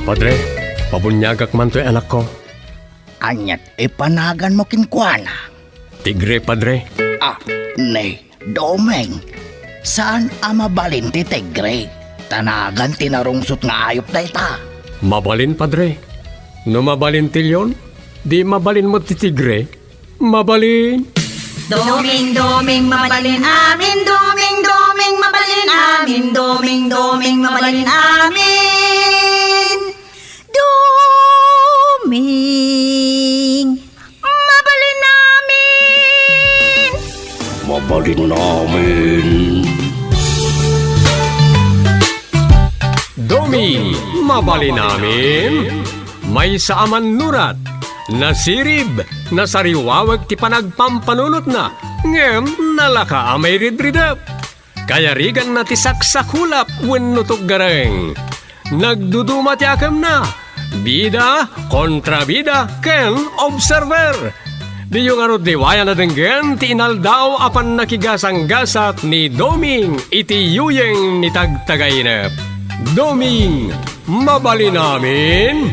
Padre, pabunyagak man to'y anak ko. Anyat ipanagan mo kinkwana. Tigre, Padre. Nay, Domeng. Saan mabalin ti Tigre? Tanagan tinarungsot nga ayop na ita. Mabalin, Padre. No mabalin tilyon, di mabalin mo ti Tigre. Mabalin. Doming, doming, mabalin amin. Doming, doming, mabalin amin. Doming, doming, mabalin amin. Doming, mabalin amin. Mabalin namin. Domi, mabalin namin. May saaman nurat, nasirib, nasariwawag ti panagpampanunot na, ngem nalaka amay ridridap. Kaya rigan na ti saksakulap wenno gareng. Nagduduma ti akam na, bida, kontrabida, ken observer. Di yung arod diwaya na denggen, ti inaldaw apan nakigasang-gasat ni Doming iti yuyeng ni tagtagainep. Doming, mabalin namin.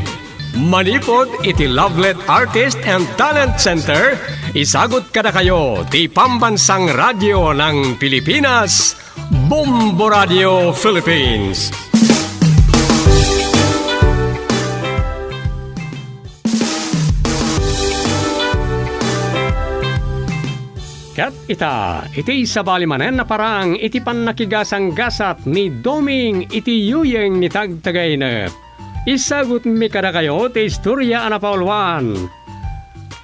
Manipod iti Lovelet Artist and Talent Center, isagot kada kayo ti pambansang radyo ng Pilipinas, Bombo Radio Philippines. Kat iti sabali manen na parang iti pannakigasang gasat ni Doming iti yuyeng ni tagtagainep. Isagot mi kada kayo ti istorya na paulwan.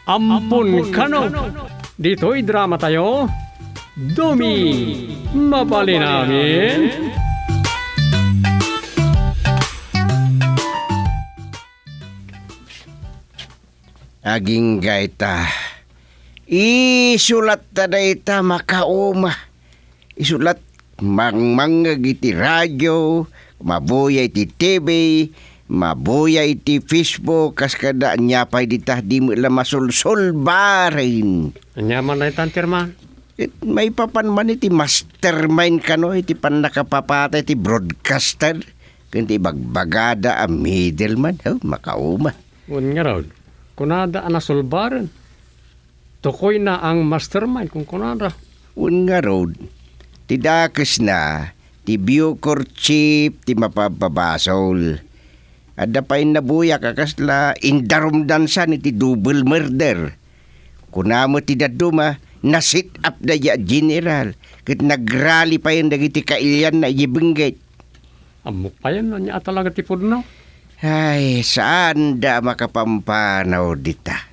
Ampun kano. Dito'y drama tayo. Doming, mabalin namin. Aging gaita. Isulat tada ita makauma. Isulat mangmangag iti radyo, mabuya iti TV, mabuya iti Facebook, kas kada niya pa ditah di mo lang masulsul barin. Anyaman na itantirman. May papan man iti mastermind kano, iti pan nakapapata iti broadcaster, kundi bagbagada a middleman, makauma. Un nga raw, kunada anasulbaran. Tukoy na ang mastermind kung kunada. Un nga road, ti dakes na, ti Bucor Chief, ti mapababasol. Ada pa nabuya kakasla, indarumdan sa ni ti double murder. Kunamo ti daduma, na sit up na ya general, kat nagrally pa yun dagiti kailyan na ibenggit. Amok pa yan, niya talaga tipod na. Ay, saan da makapampanaw dita?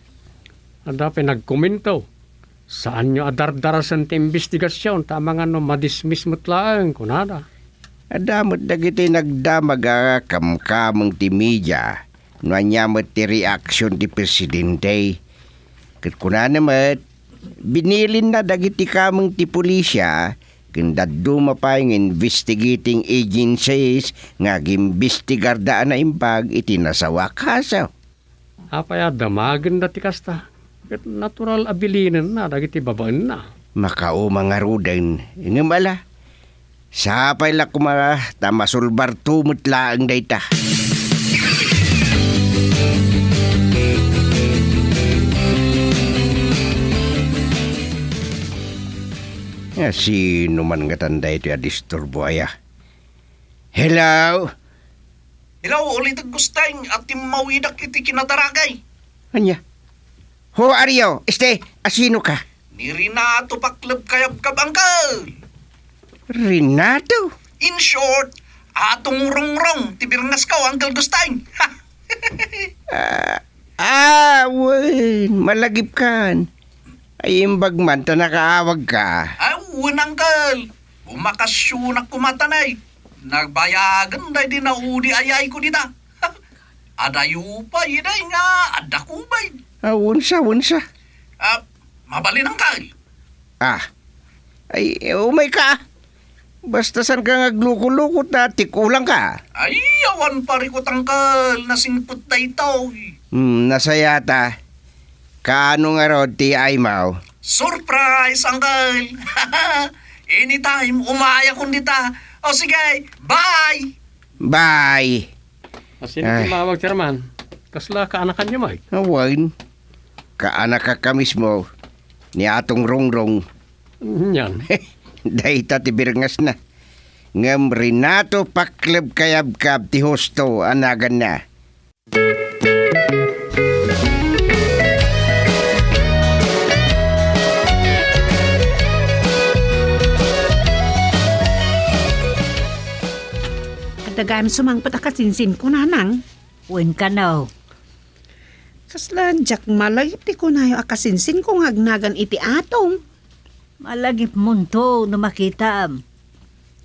Ada pa nagkomento. Saan nyo adardarasan ti investigasyon? Tama nga no, madismiss mo't lang, kunada. Adamot dagiti nagdamag kamkamang ti media. Nanyamot ti reaction ti presidente. Kat kuna namat, binilin na dagiti kamang ti pulisya, kandaduma pa yung investigating agencies nga gimbestigar daan na impag iti nasawa kaso. Apaya damagan dati kasta. Kat natural abilinan na, dagiti babaan na. Makauma nga rudan, ingambala. Sapay la kumara, tamasulbar tumut laang dayta. Sino man nga tanda ito ya disturbo aya? Hello? Hello, ulit ang gustang at mawidak iti kinataragay. Anya? Who are you? Asino ka? Ni Renato Paklub Kayab Kabangkal. Renato? In short, atong rongrong tibirngas ka, Uncle Gustang. Wen, malagip kan. Ay imbag man ta nakaawag ka. Awan, Uncle. Bumakasyon ako matanay. Nagbayagan na din na udi ayay ko dita. Adayo pa, iday nga, adakubay. Wunsa. Mabalin ang kal. Ay, umay ka. Basta san ka nga glukulukot na tikulang ka. Ay, awan parikot ang kal, nasingput na ito. Nasayata. Kaano nga rod ti Aymaw? Surprise, Uncle. Anytime, umaya kung dita. O sige, bye! Bye. Asin Ay. timawag chairman. Kasla kaanakan niya may. Awan. Kaanak ka mismo. Ni atong rongrong. Yan. Dahita ti birngas na. Ngam Renato Paklab Kayabkab ti hosto anagan na. Kadagaan sumangpat akasinsin ko nanang. Wen ka now. Kasla jak malay ti ko na yung akasinsin kong hagnagan iti atong. Malagip munto no makita am.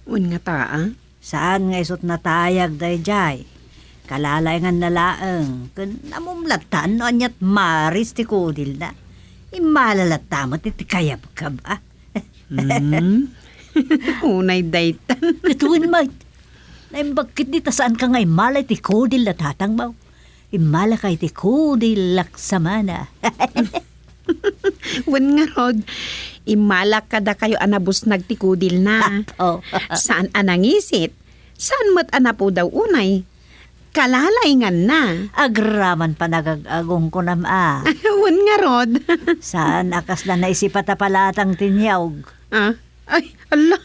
Un nga taa. Saan nga isot natayag dayjay? Kalalay nga nalaang. Kun namumlatan no anyat maris ti kudil na. Imalalata mo ti kayab ka ba? Unay daytan. Katuin mait. Naimbagkit dita saan ka nga imalay ti kudil na tatang mo. Imala kay ti kudil laksamana. Un nga rod. Imalak kada kayo anabus nagtikudil na. Oh. Saan anangisit? Saan mat anapo daw unay? Kalalay nga na. Agraman pa nagagagong ko nam Un nga rod. Saan akas na naisipat palatang tinyawg? Ah, ay, ala.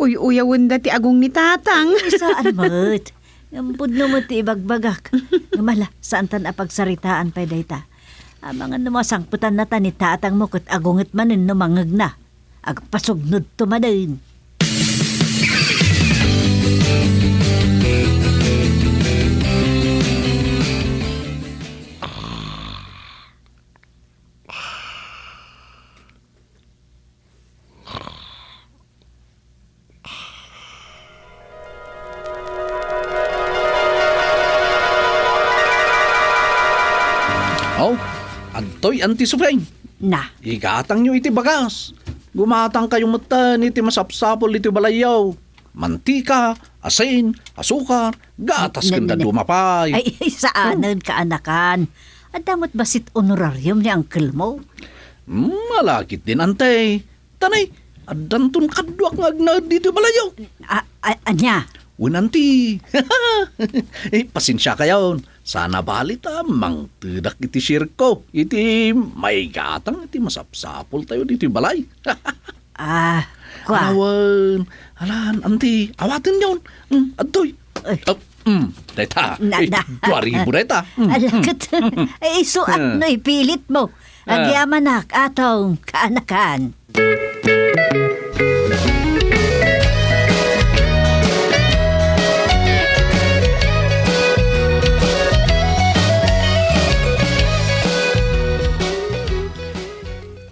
Uy-uyawin dati agong ni tatang. Saan mat? Ngampod no mo ti ibagbagak. Ngamala, saan tan apagsaritaan pa dayta? Mga numasangputan na ni tatang mo kat agungit manin no mangag na. Agpasugnod tumadin. Oh, antoy anti-sufeng. Na, Igatang nyo iti bagas. Gumatang kayong matan iti masapsapol iti balayaw. Mantika, asin, asukar, gatas kanda dumapay. ay saanan ka anakan. At damot basit honorarium ni uncle mo? Malakit din ante. Tanay, adantun kadwak nga agnad dito balayaw. Anya? Unanti. Pasensya kayon. Sana balita mang tidak iti sirko. Iti may gatang iti masapsapol tayo dito balay. Kwa. Awan. Alan, anti. Awatin yun. Adoy. Ay. Deta. Na. 2,000 deta. Alakat. Ay, suat no ipilit mo. Agyamanak atong kaanakan.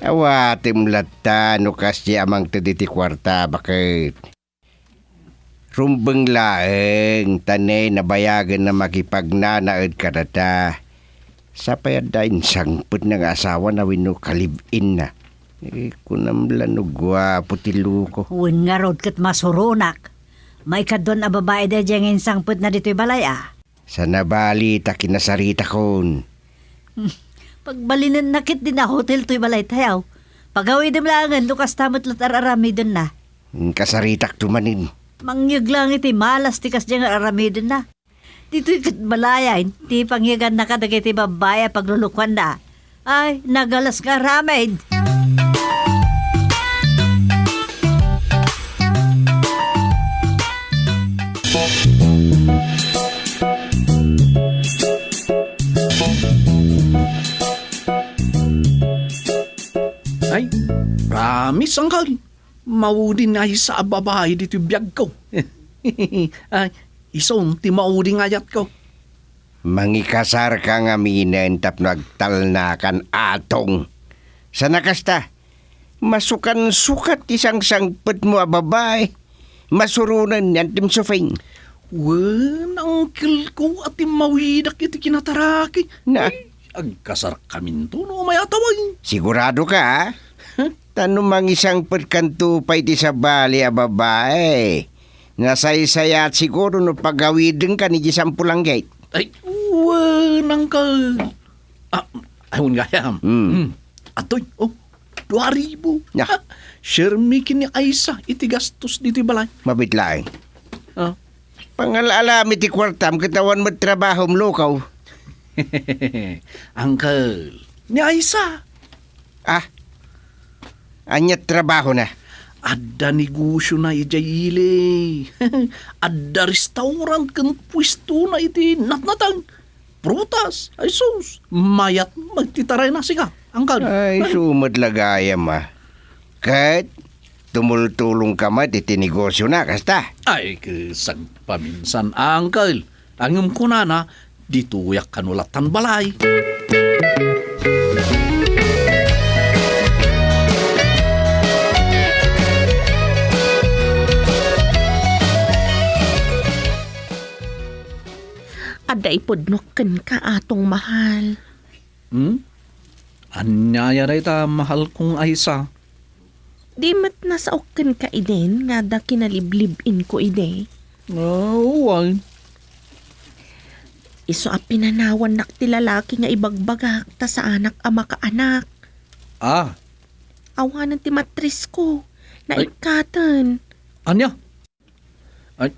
Awatim lata no kasi amang taditi kwarta bakit. Rumbeng laeng tanay na bayagan na makipagnanaad kadata. Sa payadain sangput ng asawa na wino kalibin na. Kunamlan no gwapo tiluko. Uwan nga rod kat masurunak. May kadon a babae da diyang sangput na dito'y balay Sa nabali ta kinasarita kon. Pagbalinan nakit din na hotel to'y balay tayaw. Pagawi dem langan, lukas tamot latar arami dun na. Kasaritak tumanin. Mangyag lang iti malas tikas diyang arami dun na. Dito'y kat balayan, ti pangyagan na kadagay ti babaya paglulukuan na. Ay, nagalas ka ramid. Ay, promise uncle. Maudin ay sa babae dito biyag ko. Ay, isong ti maudin ayat ko. Mangikasar ka nga minen tap nagtalnakan atong. Sa nakasta, masukan-sukat isang sangpet mo a babae. Masurunan yan tim sufing. Wen, uncle ko at mawidak iti kinataraki. Na, Agkasar kamin to no may ataway. sigurado ka ha? Tano mang isang perkanto pa iti sa bali a babae. Nasaysaya at siguro no pagawidin ka ni Jisampulang gate. Ay, wen, uncle. Ayun gayam. Atoy, 2,000. Ya. Share mi kini Aisa iti gastos dito balay. Mabitlaeng. Pangalaalami ti kwartam katawan mo trabaho mlokaw. Uncle, ni Aisa. Anyat trabaho na. Ada negosyo na ijayili. Ada restaurant kan pwesto na iti natnatang. Prutas, ay sus, mayat magtitaray na siya. Uncle. Ay, sumad lagayam Kat, tumultulong ka ma, titinegosyo na, kasta. Ay, kasag paminsan, Uncle. Angam ko na dituyak kanulatan balay. Aday pudnokken ka atong mahal. Anyaya rin mahal kong Aisa. Di mat nasaokken ka iden nga da kinaliblibin ko ide. Why? Iso a pinanawan nak ti lalaki nga ibagbagak ta sa anak ama ka anak. Awanan ti matris ko. Naikatan. Anya? Ay,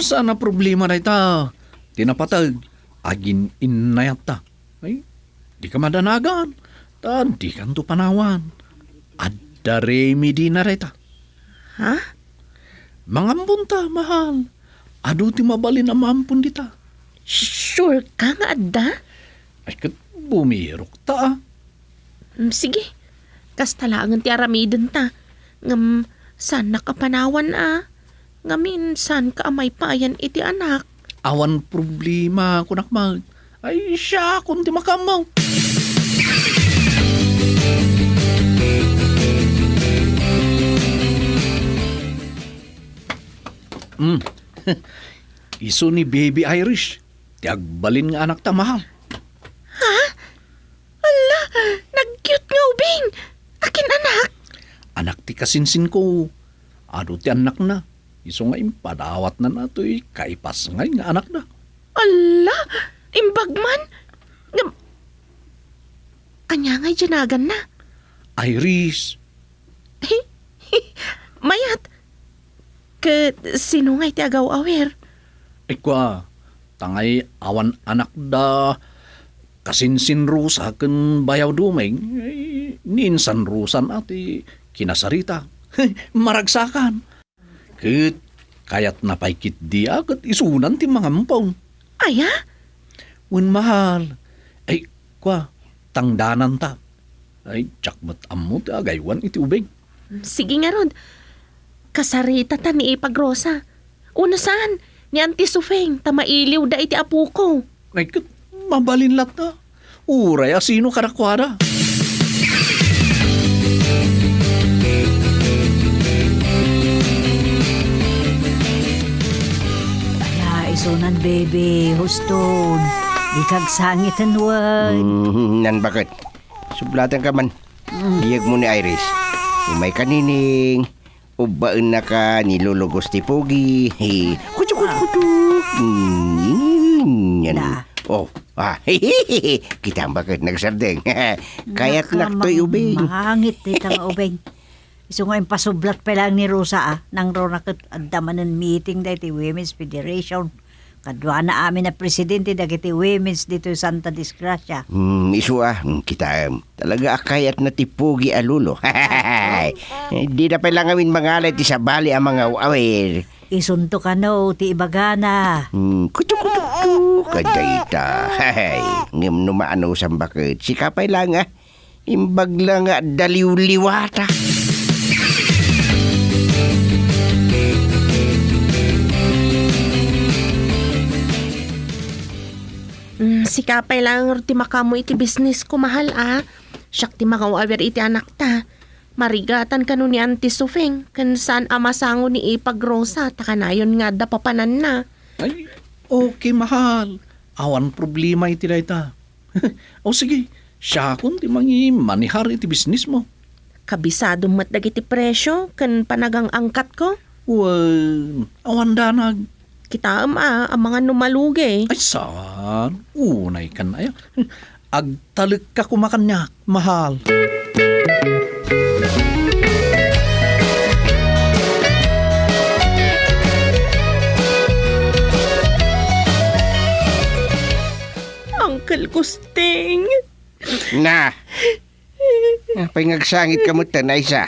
sana problema na ita. Tinapatag. Agin inayat ta. Ay, di ka madanagan. Di ka to panawan. Adda remedy na rin ta. Ha? Mangambon ta, mahal. Ado ti mabalin na maampun dita. Sure ka nga adda? Ay, kat bumirok ta. Sige. Kasta lang ti aramiden ta. Ngam, saan nakapanawan Ngamin, saan ka amay payan iti anak? Awan problema, kunak mag. Ay, siya, kundi makamaw. Iso ni Baby Irish. Tiagbalin nga anak ta, mahal. Ala, nag-cute nga ubing. Akin anak. Anak ti kasinsin ko. Ado ti anak na. Iso nga impadawat na nato'y kaipas nga anak na. Ala, imbagman. Anya nga'y janagan na. Irish. Mayat. Sino nga'y ti agaw-awer? Ikwa, tangay awan anak da kasinsin rusa ken bayaw dumeng. Ninsan rusan ati kinasarita. Maragsakan. Ket kayat napaykit dia ket isunan ti mga mpaw. Aya? Wen mahal. Ay, kwa, tangdanan ta. Ay, tsak ammo ti agaywan iti ubeng. Sige nga Rod. Kasarita ta ni Ipagrosa. Una saan? Ni Auntie Sufeng, tamailiw da iti apo ko. Ay, ket mabalin lat na. Uray asino karakwada. Isunan, baby. Huston. Di kag sangitan, wag. Nan bakit? Sublatan ka man. Diyag mo ni Iris. Umay kanining. Ubaan na ka nilulugos ti Pogi. Kuchu, kuchu, kuchu. Yan. Da. Oh, kita ang bakit nagsardeng. Kaya't naktoy ubing. Mahangit dito nga ubing. Iso nga impasublat pa lang ni Rosa nang ro nakadama ng meeting dahil ti Women's Federation. Kadwa na amin na presidente dagiti women's dito sa Santa Disgracia. Isu kita talaga akayat na ti Pogi alulo. Di na pala ngamin mangalay ti sabali ang mga awer. Isunto ka no, ti ibagana. Kutu, kadayta. Ngam numaano sa bakit. Si kapay lang imbag lang daliw-liwata. Sikapay lang ti makamo iti business ko mahal Siyak ti makawawer iti anak ta. Marigatan kanu ni Auntie Sufeng kan saan amasango ni Ipagrosa takanayon nga da papanan na. Ay, okay, mahal. Awan problema iti dayta. O sige, siya kun ti mangi manihar iti business mo. Kabisado mat dagiti presyo kan panagang angkat ko. Well, awan danag. Kita ang mga numalugi. Ay, saan? Unay ka na yan. Agtalik ka kumakanyak, mahal. Mahal kusting. Na! Apay ngagsangit ka mo tanay sa.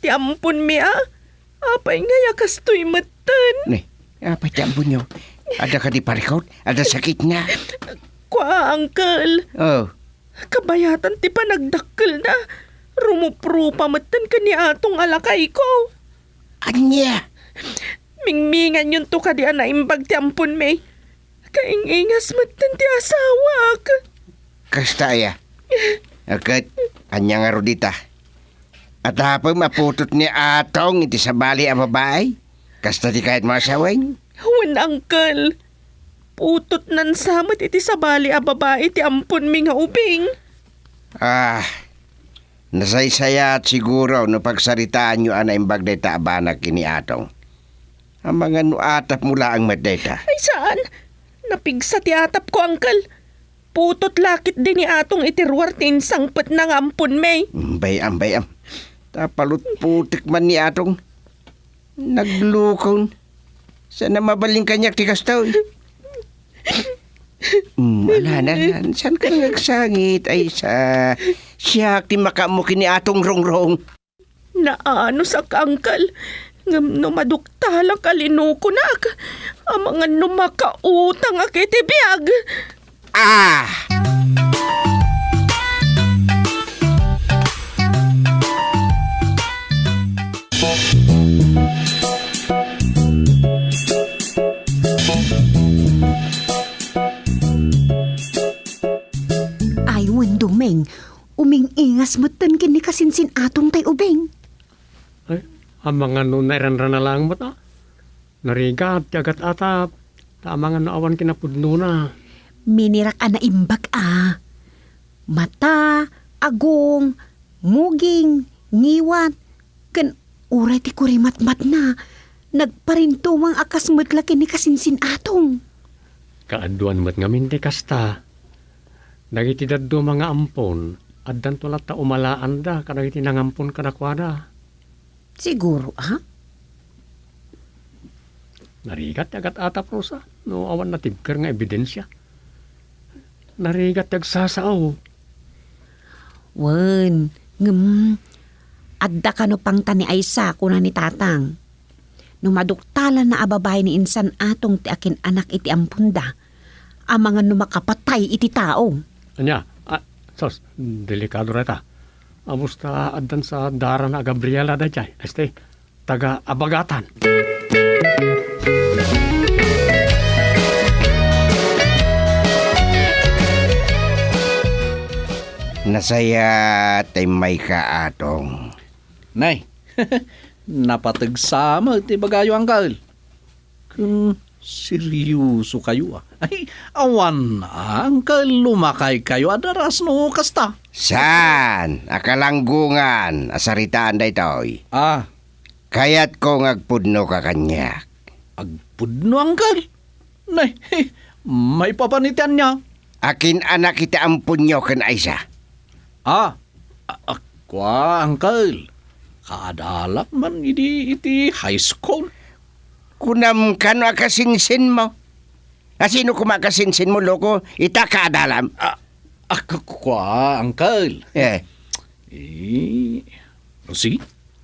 Ti ampun mi Apay nga yakastoy matan. Ni, apay tiyampon nyo. Ada ka di parikot? Ada sakit na? Kwa, uncle. Oh, Kabayatan ti pa nagdakkel na. Rumuprupa matan ka ni atong alakay ko. anya! Mingmingan yun to ka di anaimbag ti ampun mi. Kaingingas matan ti asawak. Kasta ya. Akat, anya nga rodita. At hapang maputot ni atong iti sa bali ang babae. Kasta di kahit masawin. Wan, uncle. Putot nan samot iti sabali a babae ti ampun mi nga ubing. Ah, nasaysaya at siguro no pagsaritaan nyo ana imbag deta abanak kini atong. Ang mga nuatap mula ang madeta. Ay saan? Napigsa ti atap ko, uncle. Putot lakit din ni atong itiruar ti insangpet ng ampun may. Bayam. Tapalot putik man ni atong. Naglukon. Sana mabaling kanyak ti kastaw. Alanan, saan ka nagsangit? Ay sa siyak ti makamu kini atong rongrong. Naano sa ka, uncle? Ngam no maduktalang kalinuko na ak. Ang mga numakautang akiti biyag. Ah! Ay, Dumeng. Uming-ingas matan kini kasinsin atong tay ubeng. Ay, ang mga nunairan na lang mo ta. Narigat, tiagat atap. Tamangan na awan kinapudno na. Minirak na imbag Mata, agong, muging, ngiwat, kan uray ti kurimat-mat na. Nagparintumang akas matlaki ni kasinsin atong. Kaaduan mo't ngamin ti kasta. Dagiti daddo mga ampon. Addan tulat ta umalaan da. Kadagiti nangampon kanakwada. Siguro, Narigat agat atap rosa. No awan natibker nga ebidensya. Narigat agsasaaw. Wen, adda ka no pang tani Aysa kuna ni tatang. Numaduktalan na ababay ni insan atong ti akin anak iti ampunda. Ang mga numakapatay iti tao. Anya, sos, delikado reta. Amusta addan sa dara na Gabriela da jay. Este, taga abagatan. Nasaya tay may ka atong. Nay, napatagsama ti bagayo, uncle. Kung seryoso kayo Ay, awan na, uncle, lumakay kayo adaras no kasta. Saan? Akalanggungan. Asaritaan da itoy. Kayat ko ngagpudno ka kanyak. Agpudno, uncle. Nay, may papanitian niya. Akin anak iti ampun nyo kan Aysa. Akwa, uncle. Kadalak man iti high school. Kunam kano akasinsin mo. Sino kumakasinsin mo, loko? Ita kaadalam. Akwa, uncle. Eh, No, sige.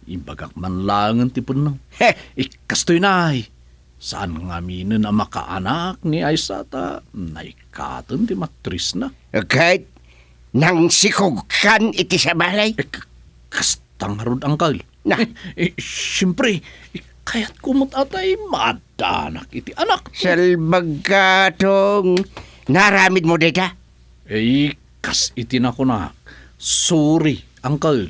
Ibagak man lang ang tipon no. heh, Ikastoy nay. Saan nga minin ang makaanak ni Aysa ta? Naikatan ti matris na. kahit nang sikugkan iti sa balay. Kastang harod, uncle. Na. Siyempre, kaya't kumot atay madanak iti anak. Salbag ka tong naramid mo dita. Kas iti na ko na. Sorry, uncle.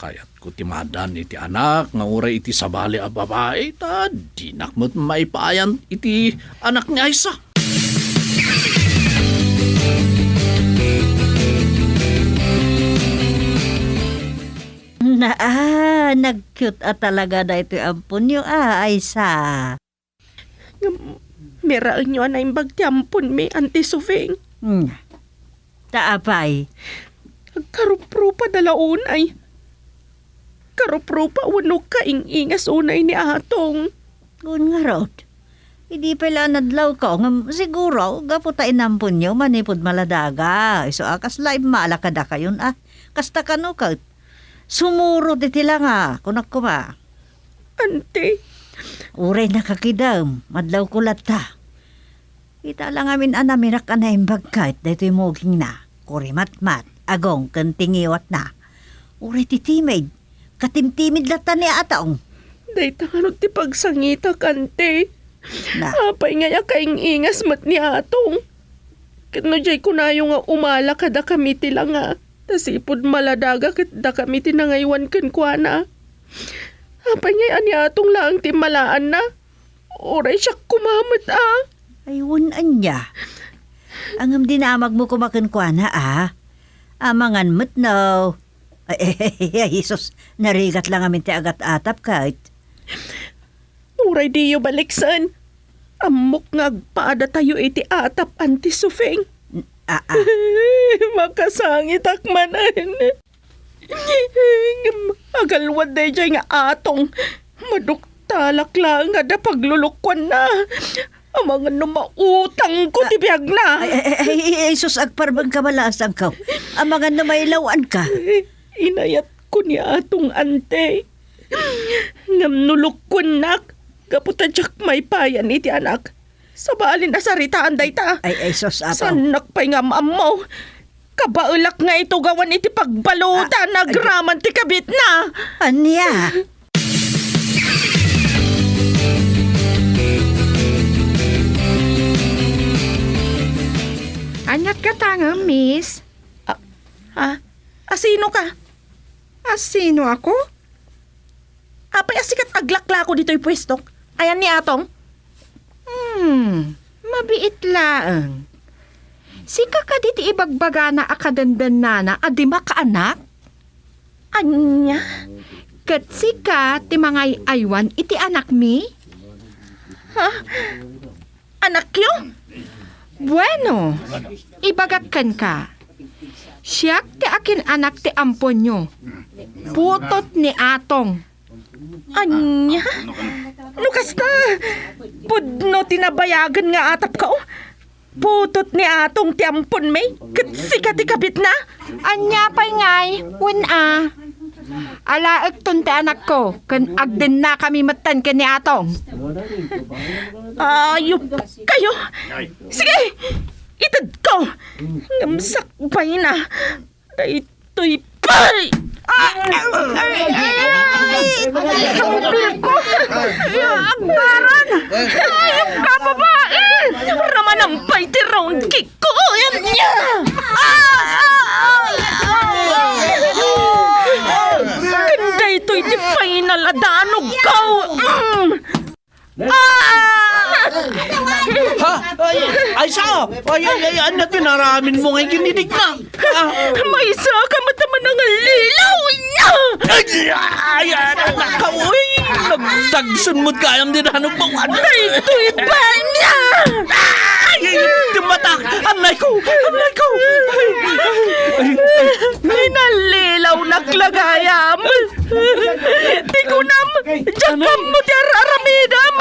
Kaya't ko timadan iti anak, nga uray iti sabali a babae, ta dinak mo't maipayan iti anak ni Aysa. Nag-cute talaga na ito ampun yung Aysa. Miraan nyo na imbag ti ampun mi, Auntie Sufing. Taapay. Karuprupa dalaunay. Karuprupa wano kaingingas unay ni atong. Kung nga rod, Hindi pala nadlaw ko, nga siguro, gaputain nampun nyo, manipod maladaga. So, akas live maalakada kayon, kasta kano ka. Sumuro di tila nga, kunak ko ba? Ante, Uray nakakidam, madlaw kulat ta. Kita lang amin anamirak ka na imbagkat, dahito yung muging na, kurimat-mat, agong kantingiwat na. Uray titimid, katimtimid lata ni ataong. day tanganod ti pagsangita kante. Na, Apay nga kaing ingas mat ni atong. Kano jay kunayo nga umala kada kami tila nga. Tasipod maladaga kat da kami tinangaywan kan kwa na. Apay nga ani atong lang ti malaan na. Oray siya kumamat ayun anya. Angam dinamag mo kumakan kwa na Amangan mo't no. Ay, Jesus, narigat lang amin ti agat atap kahit. Uray diyo baliksan. Amok nga agpaada tayo iti atap anti sufeng. Makasangit akmanan. Agalwad day jay nga atong. Maduktalak lang nga da paglulukwan na. Amangan no mautang ko ti biyag na. Ay, sus, agparbang kamalasang ka. Amangan na mailawan ka. Inayat ko ni atong ante. Ngamnulukwan nak. Kaputadyak may payan iti anak. Sabalin asaritaan day ta. Ay, sus, apaw. Sanak pa'y nga maamaw. Kabaulak nga ito gawan iti pagbalutan. Nagraman ti kabit na. Anya? Anyat ka tanga, miss. Asino ka? Sino ako? Apay asikat aglakla ko dito'y pwesto. Ayan ni atong. Mabiit laang. Sika ka diti ibagbaga na akadandan na adi makaanak? Anya? Kat sika ti mga aywan iti anak mi? Anak yo? Bueno, ibagat kan ka. Siyak ti akin anak ti ampon nyo. Putot ni atong. Anya? Lukas na! Pudno tinabayagan nga atap ka Putot ni atong tiampon may. Katsika ti kabit na. Anya pa'y ngay, wun Alaag ton ti anak ko, kan agden na kami matan ka ni atong. Ayop kayo. Sige! Itad ko! Ngamsakbay na. Ito'y pay! Kambil ko! Agbaran! Ayop ka, babae! Raman ang pay ti round kick ko! Yan niya! Ganda ito'y di final adanog ko! Ay, sa? Ay, ano tinaramin mo ngayon ginidig na? May isa ka mataman ng lilaw niya! Ay, nakauwi! Nagdagsan mo't kayang dinanong mo. Ito'y ba niya? Ay, tumatak! Anay ko! Minalilaw na klagayam! Di ko nam! Diyan mo di aramidam!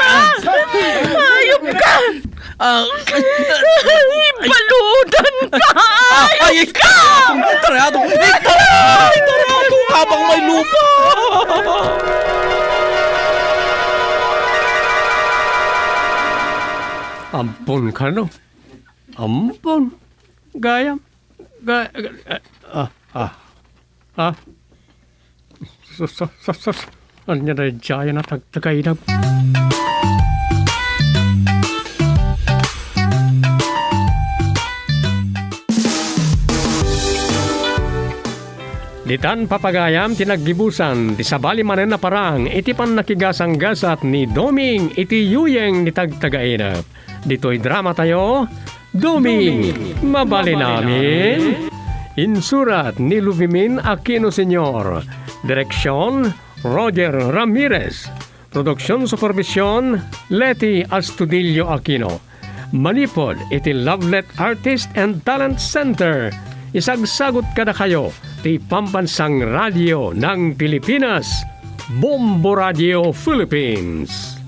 Ayop ka! Ibaludan ka! Ay, ka! Tarado! Tarado! Habang may lupa! Ampun ka no? Ampun. Gayam. Anya na jaya na tagtagay na. Ditan papagayam tinaggibusan ti sabali manen na parang iti pan nakigasang-gasat ni Doming iti yuyeng ni tagtagainap. Dito'y drama tayo, Doming, mabali namin. Insurat ni Luvimin Aquino Sr. Direksyon, Roger Ramirez. Produksyon Supervision, Leti Astudillo Aquino. Manipod iti Lovelet Artist and Talent Center. Isagsagot kada kayo ti Pambansang Radio ng Pilipinas, Bombo Radio Philippines.